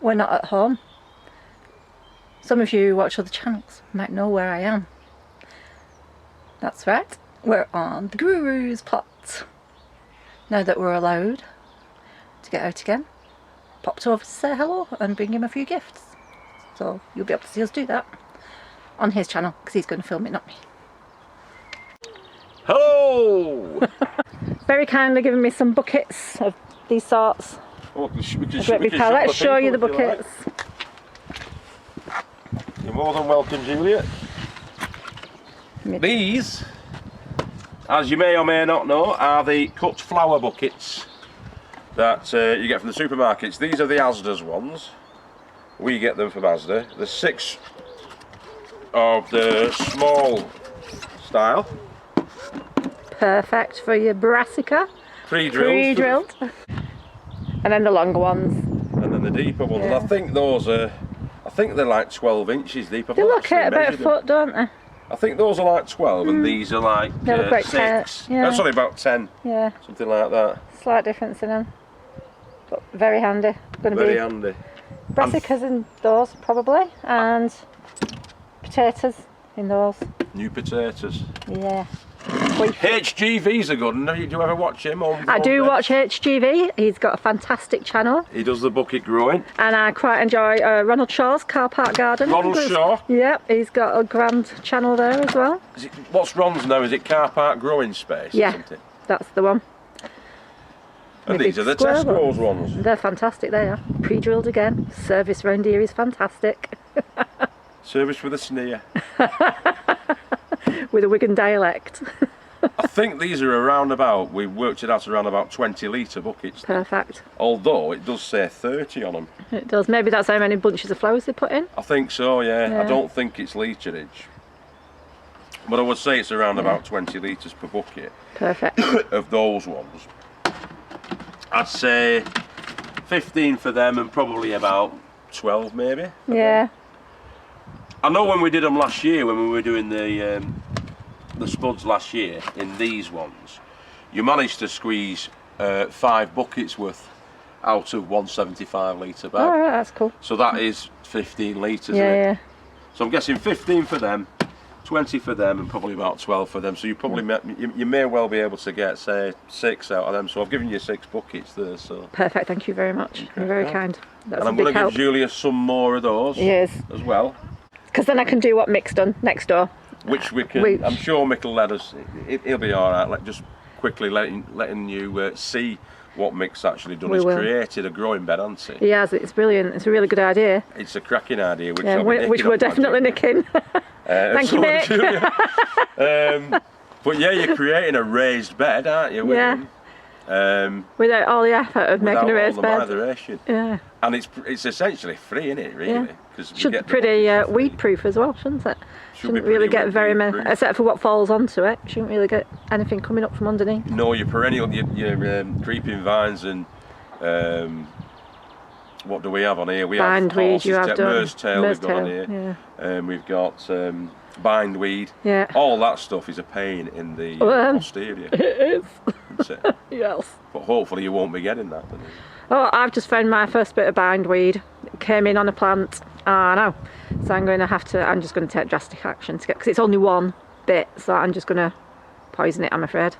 we're not at home. Some of you who watch other channels might know where I am. That's right, we're on the Guru's plot. Now that we're allowed to get out again, popped over to say hello and bring him a few gifts. So you'll be able to see us do that on his channel, because he's going to film it, not me. Hello! Very kindly giving me some buckets of these sorts. Oh, let's show you the buckets. You're more than welcome, Juliet. These, as you may or may not know, are the cut flower buckets that you get from the supermarkets. These are the Asda's ones. We get them from Asda. There's 6 of the small style. Perfect for your Brassica. Pre-drilled. And then the longer ones. And then the deeper ones. Yeah. And I think those are, they're like 12 inches deep. They look at about a foot, don't they? I think those are like 12 and these are like 6. Yeah. Sorry, about 10. Yeah. Something like that. Slight difference in them. But very handy. Very handy. Brassicas in those probably, and potatoes in those. New potatoes. Yeah. HGV's are good. Do you ever watch him? I do watch HGV. He's got a fantastic channel. He does the bucket growing. And I quite enjoy Ronald Shaw's Car Park Garden. Ronald Shaw? Yep, he's got a grand channel there as well. What's Ron's now? Is it Car Park Growing Space? Yeah, or something? That's the one. And these are the Tesco's ones. They're fantastic, they are. Pre-drilled again. Service round here is fantastic. Service with a sneer. With a Wigan dialect. I think these are around about, we worked it out around about 20 litre buckets. Perfect. Although it does say 30 on them. It does. Maybe that's how many bunches of flowers they put in. I think so, yeah. I don't think it's litrage. But I would say it's around about 20 litres per bucket. Perfect. Of those ones. I'd say 15 for them and probably about 12 maybe. Yeah. I know when we did them last year, when we were doing the spuds last year in these ones, you managed to squeeze 5 buckets worth out of 175 litre bag. Oh, right, that's cool. So that is 15 litres. Yeah. So I'm guessing 15 for them, 20 for them, and probably about 12 for them. So you probably you may well be able to get, say, 6 out of them. So I've given you 6 buckets there. So perfect. Thank you very much. You're very kind. That's and I'm going to give Julia some more of those. Yes. As well. Because then I can do what Mick's done next door. Which we can. I'm sure Mick will let us. He'll be all right. Just quickly letting you see what Mick's actually done. He's created a growing bed, hasn't he? He has. It's brilliant. It's a really good idea. It's a cracking idea, which, which we're definitely nicking. Thank you, Mick. But yeah, you're creating a raised bed, aren't you? Without all the effort of making a raised bed. Yeah. And it's essentially free, isn't it? Really. Yeah. Should be pretty weed-proof as well, shouldn't it? Shouldn't really get very many, except for what falls onto it. Shouldn't really get anything coming up from underneath. No, your perennial, your creeping vines and what do we have on here? We bindweed. You have done. Merce tail we've got on here. Yeah. We've got bindweed. Yeah. All that stuff is a pain in the posterior. It is. Isn't it? Yes. But hopefully you won't be getting that. Oh, I've just found my first bit of bindweed. It came in on a plant. I know. So I'm just going to take drastic action to get, because it's only one bit, so I'm just going to poison it, I'm afraid.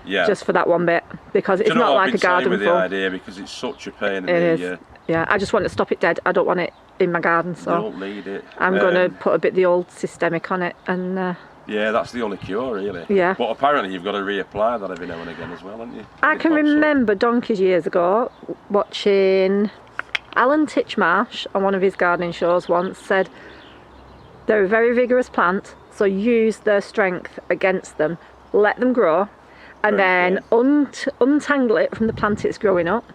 Yeah. Just for that one bit, because it's not like a garden with the idea, because it's such a pain in the yeah, I just want to stop it dead. I don't want it in my garden, so you don't need it. I'm going to put a bit of the old systemic on it and yeah, that's the only cure, really. Yeah. But apparently you've got to reapply that every now and again as well, haven't you? I can remember donkeys years ago watching Alan Titchmarsh on one of his gardening shows once said they're a very vigorous plant, so use their strength against them, let them grow, and then untangle it from the plant it's growing up.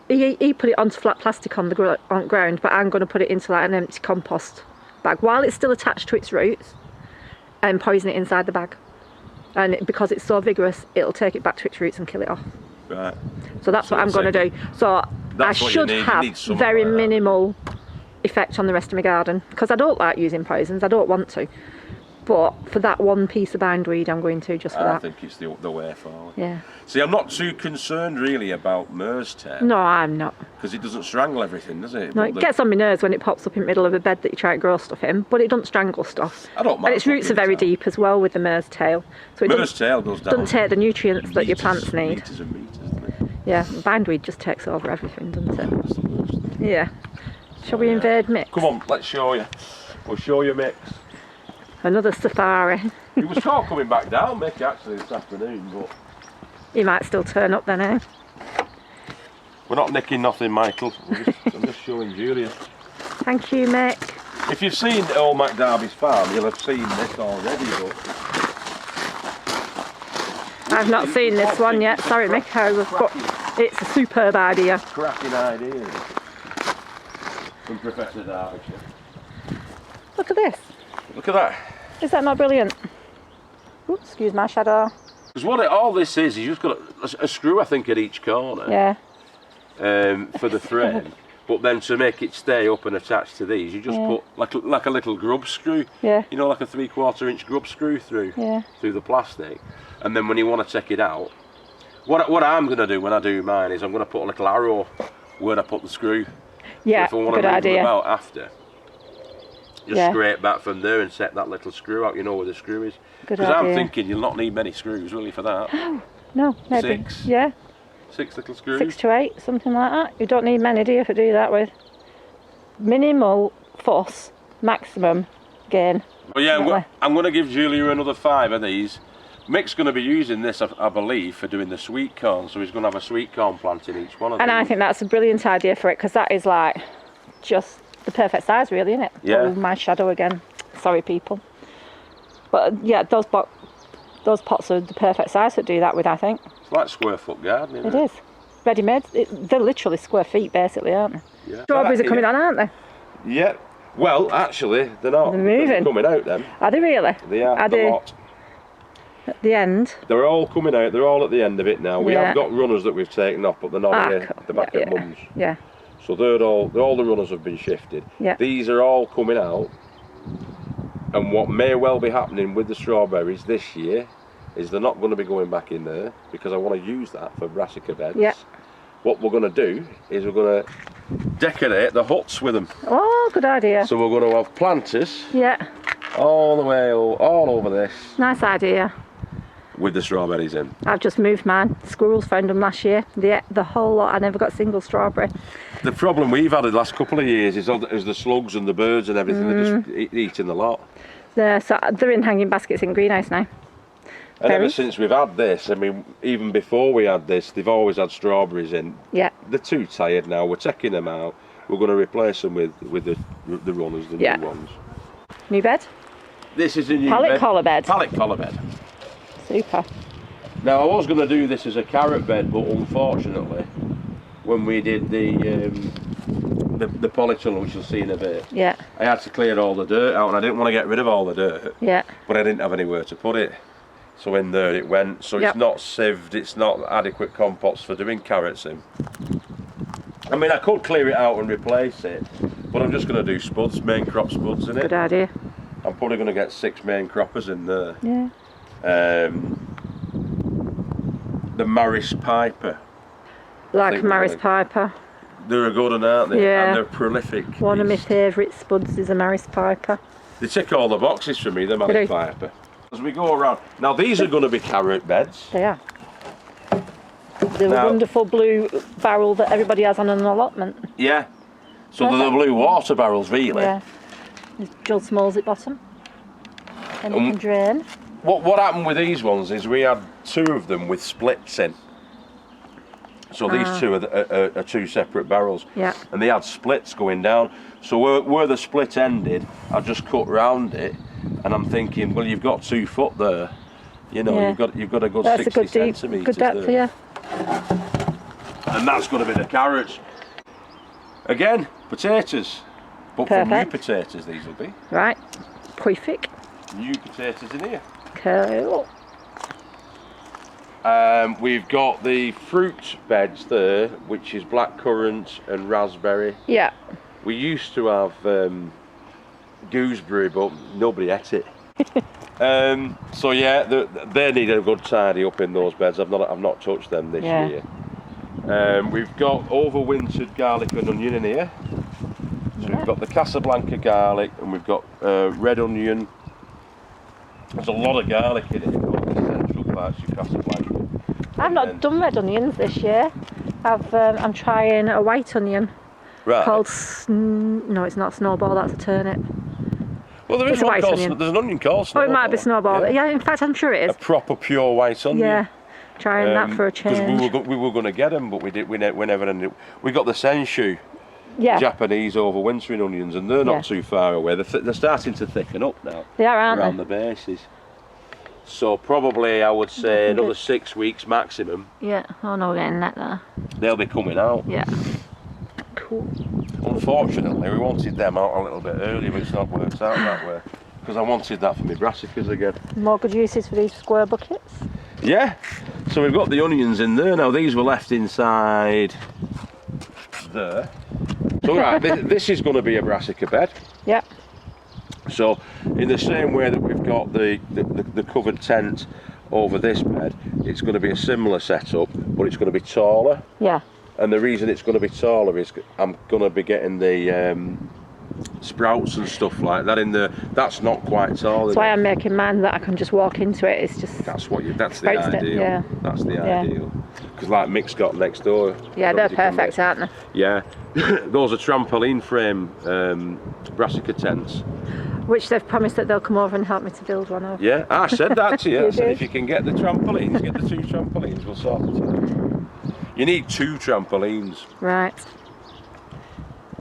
He put it onto flat plastic on the ground, but I'm going to put it into like an empty compost bag while it's still attached to its roots, and poison it inside the bag. And because it's so vigorous, it'll take it back to its roots and kill it off. Right. So that's what I'm going to do. So I should have very minimal effect on the rest of my garden, because I don't like using poisons. I don't want to. But for that one piece of bindweed, I'm going to just for that. I think it's the way forward. Yeah. See, I'm not too concerned really about Mear's tail. No, I'm not. Because it doesn't strangle everything, does it? No, it gets on my nerves when it pops up in the middle of a bed that you try to grow stuff in, but it doesn't strangle stuff. I don't mind. And its roots are very deep as well with the Mear's tail. So it Mear's tail goes down. doesn't take the nutrients that your plants need. Meters and meters, doesn't it? Yeah, bindweed just takes over everything, doesn't it? That's the worst thing. Yeah. Shall we invade Mick's? Come on, let's show you. We'll show you Mick's. Another safari. He was sure coming back down, Mick, actually, this afternoon, but... He might still turn up then, eh? We're not nicking nothing, Michael. I'm just showing Julia. Thank you, Mick. If you've seen Old MacDarby's farm, you'll have seen this already, but... I've not seen this one yet. Sorry, Mick, but it's a superb idea. Cracking idea from Professor Derbyshire. Look at this. Look at that. Is that not brilliant? Oops, excuse my shadow. Because all this is you've just got a screw, I think, at each corner. Yeah. For the frame. But then to make it stay up and attached to these, you just put like a little grub screw. Yeah. You know, like a 3/4 inch grub screw through the plastic. And then when you want to take it out, what I'm going to do when I do mine is I'm going to put a little arrow where I put the screw. Yeah, so if I want good to move idea. them about after, just scrape back from there and set that little screw out. You know where the screw is. Good Because I'm idea. thinking you'll not need many screws really for that. No, maybe. 6. Yeah, 6 little screws. 6 to 8, something like that. You don't need many, do you, to do that with? Minimal fuss, maximum gain. Well, yeah, Definitely. I'm going to give Julia another 5 of these. Mick's going to be using this, I believe, for doing the sweet corn. So he's going to have a sweet corn plant in each one of them. And I think that's a brilliant idea for it, because that is like just the perfect size, really, isn't it? Yeah. Oh, my shadow again. Sorry, people. But yeah, those pots are the perfect size to do that with, I think. It's like square foot gardening. It is. Ready made. They're literally square feet, basically, aren't they? Yeah. Strawberries are coming on, aren't they? Yeah. Well, actually, they're not. They're moving. They're coming out then. Are they really? They are. Are the they lot. at the end? They're all coming out. They're all at the end of it now. We Yeah. have got runners that we've taken off, but they're not here. Cool. They're back at Mum's. Yeah. So all the runners have been shifted. Yeah. These are all coming out. And what may well be happening with the strawberries this year is they're not going to be going back in there because I want to use that for Brassica beds. Yeah. What we're going to do is we're going to decorate the huts with them. Oh, good idea. So we're going to have planters Yeah. all the way all over this Nice idea. with the strawberries in. I've just moved mine. Squirrels found them last year. The whole lot. I never got a single strawberry. The problem we've had the last couple of years is the slugs and the birds and everything. They're just eating the lot. So they're in hanging baskets in greenhouse now. And ever Berries? since we've had this, I mean, even before we had this, they've always had strawberries in. Yeah. They're too tired now. We're taking them out. We're going to replace them with the runners, the new ones. New bed? This is a new Pallet bed. collar bed. Pallet collar bed. Super. Now I was going to do this as a carrot bed, but unfortunately, when we did the polytunnel, which you'll see in a bit, Yeah. I had to clear all the dirt out, and I didn't want to get rid of all the dirt, Yeah. but I didn't have anywhere to put it. So in there it went. So Yep. it's not sieved, it's not adequate compost for doing carrots in. I mean, I could clear it out and replace it, but I'm just going to do spuds, main crop spuds in it. Good idea. I'm probably going to get 6 main croppers in there. Yeah. The Maris Piper. Like think Maris we're Piper. They're a good one, aren't they? Yeah. And they're prolific. One of my favourite spuds is a Maris Piper. They tick all the boxes for me, the They Maris do. Piper. As we go around. Now these are going to be carrot beds. They are. The Now- wonderful blue barrel that everybody has on an allotment. Yeah. So they're the blue water barrels, really. Yeah. There's Joel Smalls at bottom. And you can drain. What happened with these ones is we had 2 of them with splits in. So these 2 are 2 separate barrels. Yeah. And they had splits going down. So where the split ended, I just cut round it, and I'm thinking, well, you've got 2 foot there. You know, Yeah. you've got a good That's 60 a good deep, centimetres good depth, there. yeah. And that's going to be the carrots. Again, potatoes. But for new Perfect. potatoes, these will be. Right. Perfect. New potatoes in here. Cool. We've got the fruit beds there, which is blackcurrant and raspberry. Yeah. We used to have gooseberry, but nobody ate it. So yeah, they need a good tidy up in those beds. I've not touched them this year. We've got overwintered garlic and onion in here. So we've got the Casablanca garlic, and we've got red onion. There's a lot of garlic in it. All the essential parts of Casablanca. I've not done red onions this year. I'm trying a white onion called no, it's not Snowball. That's a turnip. Well, there is one called. There's an onion called Snowball. Oh, it might be Snowball. Yeah, in fact, I'm sure it is. A proper pure white onion. Yeah, trying that for a change. Because we were going to get them, but we never ended. We got the Senshu. Yeah. Japanese overwintering onions, and they're not too far away. They're starting to thicken up now. They are, aren't around the bases. So probably I would say another 6 weeks maximum. Yeah. Oh no, we're getting that there. They'll be coming out. Yeah. Cool. Unfortunately, we wanted them out a little bit earlier, but it's not worked out that way. Because I wanted that for my brassicas again. More good uses for these square buckets. Yeah. So we've got the onions in there now. These were left inside there. So right, this is going to be a brassica bed. Yeah. So in the same way that we've got the covered tent over this bed, it's going to be a similar setup, but it's going to be taller. Yeah. And the reason it's going to be taller is I'm going to be getting the sprouts and stuff like that in there. That's not quite tall. That's why I'm making mine that I can just walk into it. It's just that's the ideal. Yeah. That's the ideal. Because like Mick's got next door. Yeah, they're perfect, aren't they? Yeah. Those are trampoline frame brassica tents. Which they've promised that they'll come over and help me to build one of. Yeah, I said that to you. I said did. If you can get the trampolines, get the 2 trampolines, we'll sort it out. You need 2 trampolines. Right.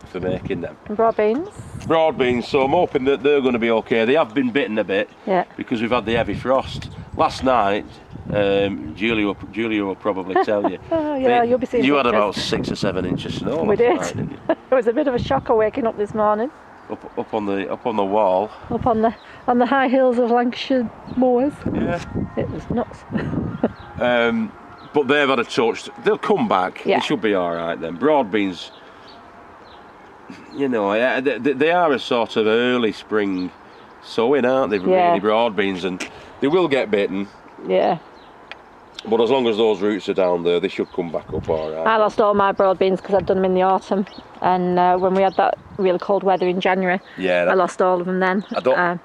For making them. And broad beans? Broad beans, so I'm hoping that they're going to be okay. They have been bitten a bit because we've had the heavy frost. Last night, Julia will probably tell you. Oh, yeah, you'll be seeing you pictures. had about 6 or 7 inches of snow. We did. Night, didn't you? It was a bit of a shocker waking up this morning. Up on the wall. Up on the high hills of Lancashire moors. Yeah. It was nuts. But they've had a touch. They'll come back. Yeah. They should be all right then. Broad beans. You know, they are a sort of early spring sowing, aren't they? Really, broad beans, and they will get bitten. Yeah. But as long as those roots are down there, they should come back up all right. I lost all my broad beans because I'd done them in the autumn, and when we had that really cold weather in January, I lost all of them then.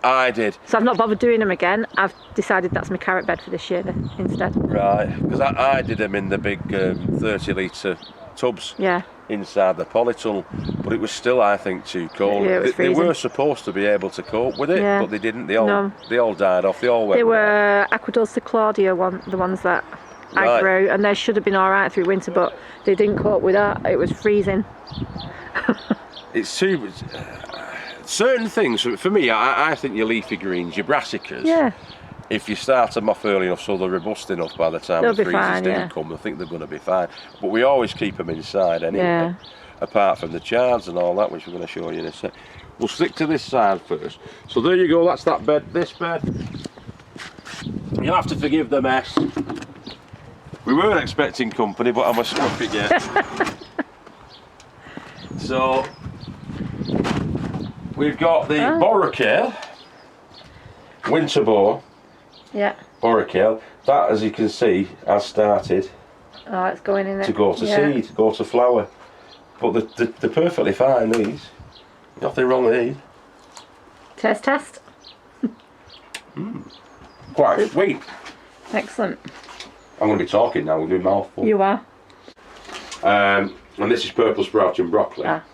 I did. So I've not bothered doing them again. I've decided that's my carrot bed for this year instead. Right, because I did them in the big 30-litre tubs. Yeah. Inside the polytunnel, but it was still, I think, too cold. Yeah, it was freezing. They were supposed to be able to cope with it, but they didn't. They all died off. They all went. They were Aquadulce Claudia the ones that I grew, and they should have been all right through winter, but they didn't cope with that. It was freezing. It's too certain things for me. I think your leafy greens, your brassicas. Yeah. If you start them off early enough so they're robust enough by the time the freezers do come, I think they're going to be fine. But we always keep them inside anyway, apart from the chards and all that, which we're going to show you in a sec. We'll stick to this side first. So there you go, that's that bed, this bed. You'll have to forgive the mess. We weren't expecting company, but I'm a scruffy yet. So, we've got the Boar, winter boar. Yeah. Boar. That, as you can see, has started. Oh, it's going in it. To go to seed, go to flower. But they're perfectly fine, these. Nothing wrong with these. Test. Quite sweet. Excellent. I'm going to be talking now with my mouth full. You are. And this is purple sprouting broccoli. Ah.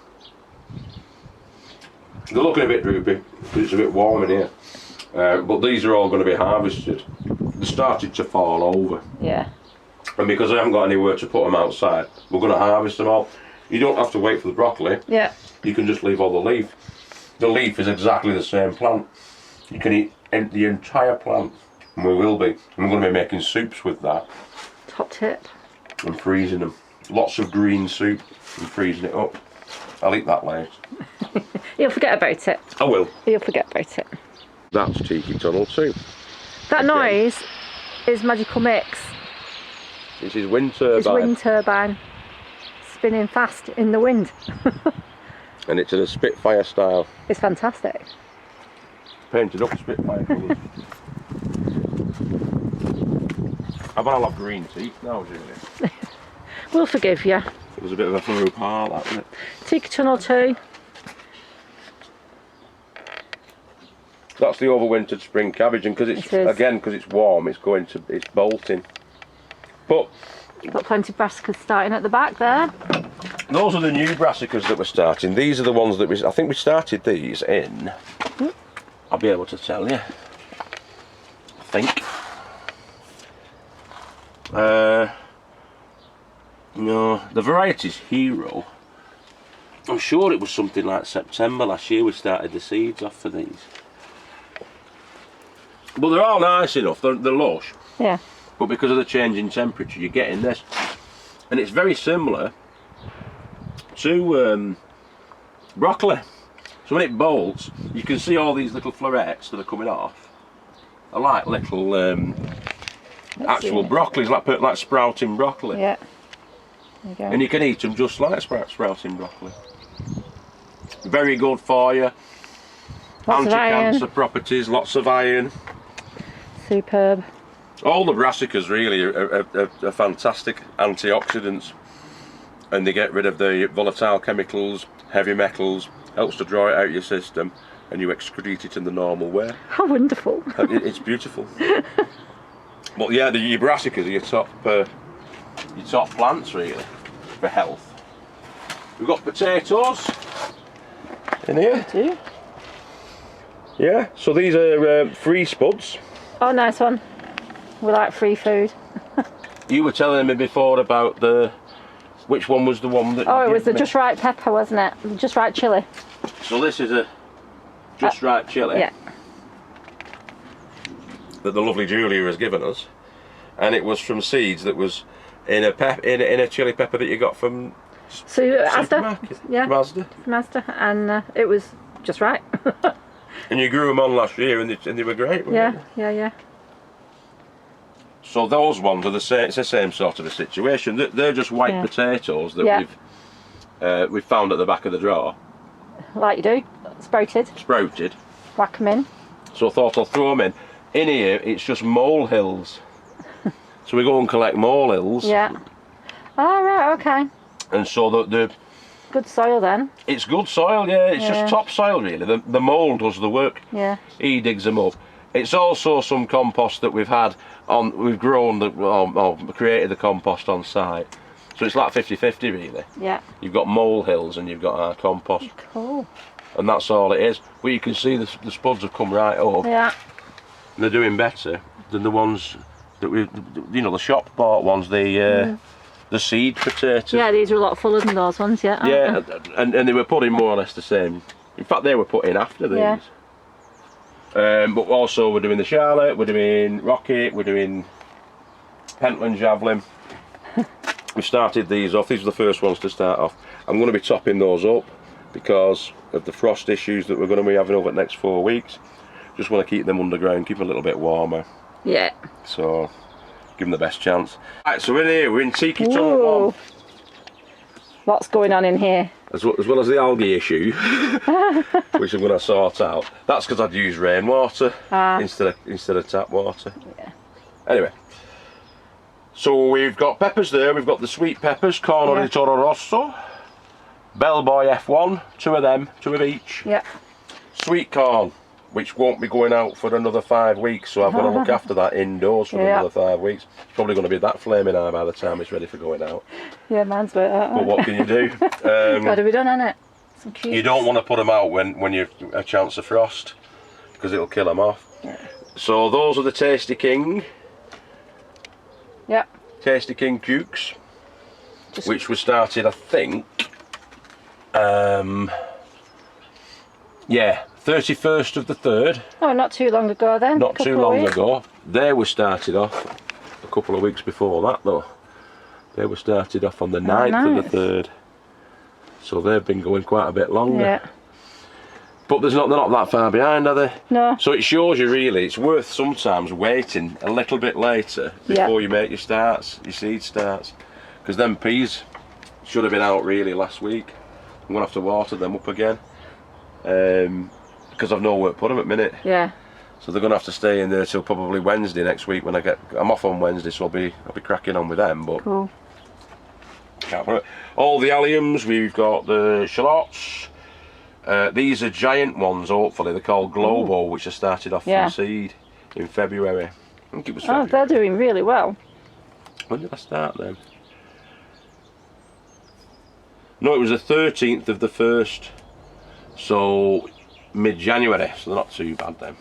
They're looking a bit droopy because it's a bit warm in here. But these are all going to be harvested. They started to fall over. Yeah. And because I haven't got anywhere to put them outside, we're going to harvest them all. You don't have to wait for the broccoli. Yeah. You can just leave all the leaf. The leaf is exactly the same plant. You can eat the entire plant. And we will be. And we're going to be making soups with that. Top tip. And freezing them. Lots of green soup and freezing it up. I'll eat that later. You'll forget about it. I will. You'll forget about it. That's Tiki Tunnel too. That noise is Magical Mix. It's his wind turbine. His wind turbine spinning fast in the wind. And it's in a Spitfire style. It's fantastic. painted up Spitfire colours. I bet I'll have green teeth now, Julie. We'll forgive you. It was a bit of a faux pas, that, wasn't it? Tiki tunnel too. That's the overwintered spring cabbage, and because it's warm, it's bolting. But You've got plenty of brassicas starting at the back there. those are the new brassicas that we're starting. These are the ones that I think we started these in. I'll be able to tell you. I think. No, the variety's Hero. I'm sure it was something like September last year we started the seeds off for these. But they're all nice enough, they're lush. Yeah. But because of the change in temperature, you're getting this. And it's very similar to broccoli. So when it bolts, you can see all these little florets that are coming off. They're like little actual broccolis, like sprouting broccoli. Yeah. There you go. And you can eat them just like sprouting broccoli. Very good for you. Lots of Anti-cancer iron. properties, lots of iron. Superb. All the brassicas really are fantastic antioxidants, and they get rid of the volatile chemicals, heavy metals, helps to draw it out of your system, and you excrete it in the normal way. How wonderful. It's beautiful. But yeah, your brassicas are your top plants really for health. We've got potatoes in here. Do. Yeah, so these are free spuds. Oh, nice one. We like free food. You were telling me before about which one was the one that... Oh, it was the just right pepper, wasn't it? The just right chilli. So this is a just right chilli. Yeah. That the lovely Julia has given us, and it was from seeds that was in a chilli pepper that you got from Asda. Yeah. Mazda. Master, and it was just right. And you grew them on last year, and they were great. Weren't they? Yeah. So those ones are the same. It's the same sort of a situation. They're just white potatoes that we've found at the back of the drawer. Like you do. Sprouted. Whack them in. So I thought I'll throw them in. In here, it's just molehills. So we go and collect molehills. Yeah. Oh, right, okay. And so the good soil then. It's good soil, yeah. It's just top soil really. The mould does the work. Yeah. He digs them up. It's also some compost that we've created the compost on site. So it's like 50-50 really. Yeah. You've got molehills and you've got our compost. Cool. And that's all it is. But you can see the spuds have come right up. Yeah. And they're doing better than the ones that the shop bought ones, the seed potatoes. Yeah, these are a lot fuller than those ones, yeah. Yeah, and they were put in more or less the same. In fact, they were put in after these. Yeah. But also we're doing the Charlotte, we're doing Rocket, we're doing Pentland Javelin. We've started these off. These are the first ones to start off. I'm going to be topping those up because of the frost issues that we're going to be having over the next 4 weeks. Just want to keep them underground, keep them a little bit warmer. Yeah. So give them the best chance. Right, so in here, we're in Tiki Tunnel 1. What's going on in here? As well as the algae issue, which I'm going to sort out. That's because I'd use rainwater instead of tap water. Yeah. Anyway, so we've got peppers there. We've got the sweet peppers, Corno di Toro Rosso, Bellboy F1, 2 of them, 2 of each. Yeah. Sweet corn, which won't be going out for another 5 weeks, so I've got to look after that indoors for another 5 weeks. It's probably going to be that flaming high by the time it's ready for going out. Yeah, mine's about that. But what can you do? Got to be done, hasn't it? Some cute. You don't want to put them out when you've a chance of frost, because it'll kill them off. Yeah. So those are the Tasty King. Yeah. Tasty King Dukes, which was started, I think, 31st of the 3rd. Oh, not too long ago then. Not too long ago. They were started off a couple of weeks before that though. They were started off on the 9th of the 3rd. So they've been going quite a bit longer. Yeah. But they're not that far behind, are they? No. So it shows you really, it's worth sometimes waiting a little bit later before you make your seed starts. Because them peas should have been out really last week. I'm going to have to water them up again. because I've nowhere to put them at minute. Yeah. So they're going to have to stay in there till probably Wednesday next week when I'm off on Wednesday, so I'll be cracking on with them. But Cool. can't put it. All the alliums, we've got the shallots. These are giant ones, hopefully. They're called Globo, which I started off from seed in February. I think it was February. Oh, they're doing really well. When did I start them? No, it was the 13th of the 1st. So mid-January, so they're not too bad then.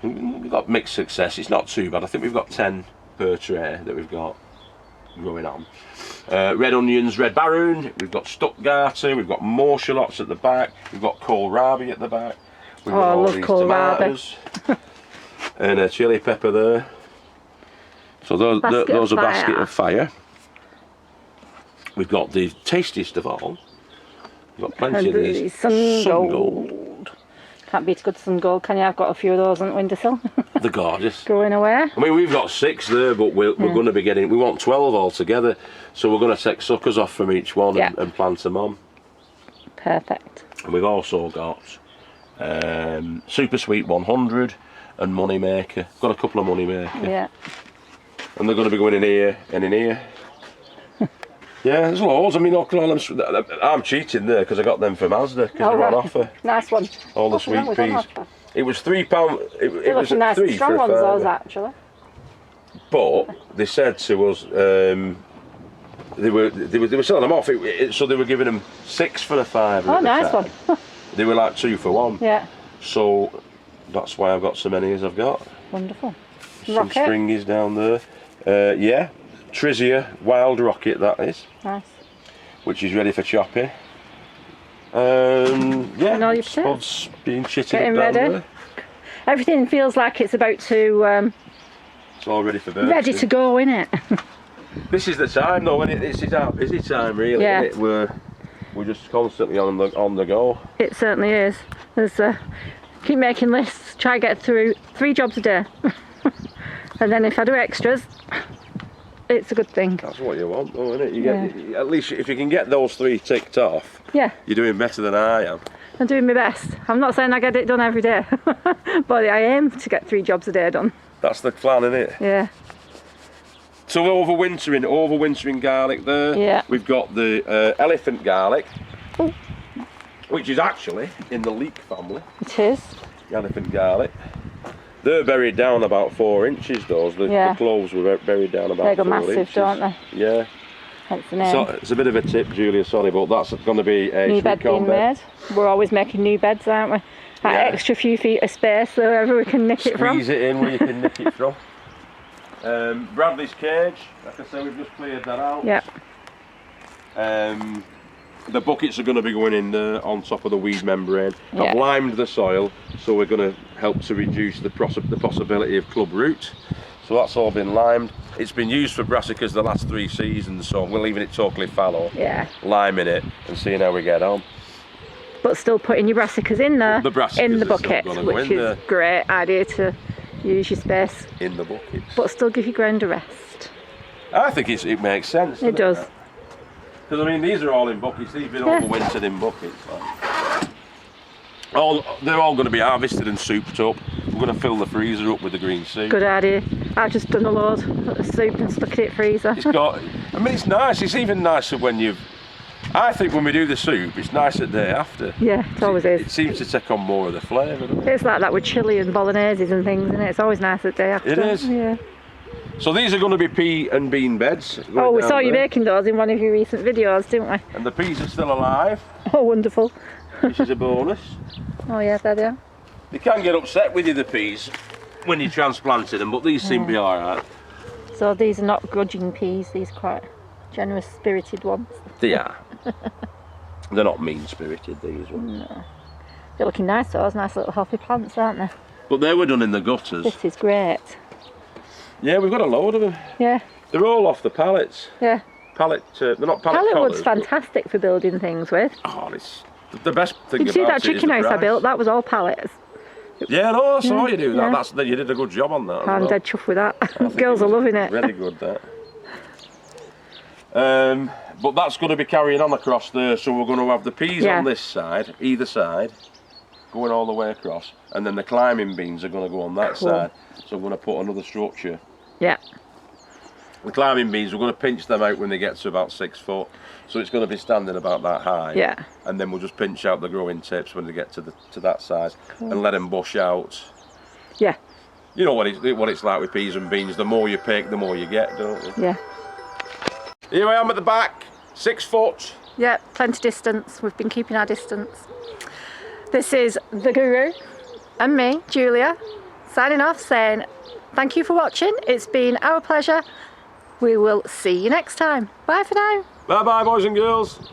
We've got mixed success, it's not too bad. I think we've got 10 per tray that we've got growing on. Red onions, red baroon, we've got Stuttgarter, we've got more shallots at the back, we've got kohlrabi at the back. We've got I love kohlrabi. And a chilli pepper there. So those are basket of fire. We've got the tastiest of all. We've got plenty of these. Sun gold. Can't beat a good sun gold, can you? I've got a few of those on the windowsill. They're gorgeous. Going away. I mean, we've got 6 there, but we're going to be getting, we want 12 altogether. So we're going to take suckers off from each one and plant them on. Perfect. And we've also got Super Sweet 100 and Moneymaker. Got a couple of Moneymaker. Yeah. And they're going to be going in here and in here. Yeah, there's loads. I mean, I'm cheating there because I got them from Asda because they're on offer. Nice one. All the sweet peas. It was £3. It was nice £3 strong for a ones, those fiver. actually. But they said to us they were selling them off. So they were giving them 6 for a fiver. Oh, nice one. They were like 2 for 1. Yeah. So that's why I've got so many as I've got. Wonderful. Some stringies down there. Yeah. Trizia Wild Rocket, that is. Nice. Which is ready for chopping. Yeah, and all your spuds being chitted getting down ready. there. Everything feels like it's about to... it's all ready for bursting. ready to go, innit? This is the time though, isn't it? This is our busy time really, Yeah. isn't it? We're just constantly on the go. It certainly is. There's keep making lists, try to get through 3 jobs a day. And then if I do extras, it's a good thing. That's what you want though, isn't it? You get, at least if you can get those 3 ticked off, you're doing better than I am. I'm doing my best. I'm not saying I get it done every day, but I aim to get 3 jobs a day done. That's the plan, isn't it? Yeah. So overwintering garlic there. Yeah. We've got the elephant garlic, which is actually in the leek family. It is. The elephant garlic. They're buried down about 4 inches, those. The cloves were buried down about 4 inches. They go massive, don't they? Yeah. Hence the name. So it's a bit of a tip, Julia, sorry, but that's going to be a new bed being made. We're always making new beds, aren't we? That extra few feet of space, so wherever we can nick it from. Squeeze it in where you can nick it from. Bradley's cage, like I say, we've just cleared that out. Yeah. The buckets are going to be going in there on top of the weed membrane. Yeah. I've limed the soil, so we're going to help to reduce the possibility of club root. So that's all been limed. It's been used for brassicas the last 3 seasons, so we're leaving it totally fallow. Yeah. Liming it and seeing how we get on. But still putting your brassicas in there, in the bucket, which is a great idea to use your space. In the buckets. But still give your ground a rest. I think it makes sense. It does. Because I mean, these are all in buckets. These have been overwintered in buckets. They're all going to be harvested and souped up. We're going to fill the freezer up with the green soup. Good idea. I've just done a load of soup and stuck it in the freezer. It's got. I mean, it's nice. It's even nicer when you've. I think when we do the soup, it's nice the day after. Yeah, it always is. It seems to take on more of the flavour, doesn't it? It's like that with chilli and bolognese and things, isn't it? It's always nice the day after. It is. Yeah. So these are going to be pea and bean beds. Oh, we saw you making those in one of your recent videos, didn't we? And the peas are still alive. Oh, wonderful. Which is a bonus. Oh yeah, there they are. They can get upset with you, the peas, when you transplanted them, but these seem to be alright. So these are not grudging peas, these are quite generous spirited ones. They are. They're not mean-spirited, these ones. No. They're looking nice, those nice little healthy plants, aren't they? But they were done in the gutters. This is great. Yeah, we've got a load of them. Yeah. They're all off the pallets. Yeah. They're not pallet Pallet collars, wood's fantastic for building things with. Oh, it's the best thing Did you see about that chicken house I built? That was all pallets. Yeah, no, I saw you do that. Yeah. You did a good job on that. as I'm well. dead chuffed with that. Girls are loving it. Really good, that. But that's going to be carrying on across there, so we're going to have the peas on this side, either side, going all the way across, and then the climbing beams are going to go on that side. So I'm going to put another structure. Yeah. The climbing beams, we're going to pinch them out when they get to about 6 foot. So it's going to be standing about that high. Yeah. And then we'll just pinch out the growing tips when they get to that size, and let them bush out. Yeah. You know what it's like with peas and beans. The more you pick, the more you get, don't you? Yeah. Here I am at the back, 6 foot. Yeah, plenty distance. We've been keeping our distance. This is the Guru and me, Julia, signing off saying thank you for watching. It's been our pleasure. We will see you next time. Bye for now. Bye bye, boys and girls.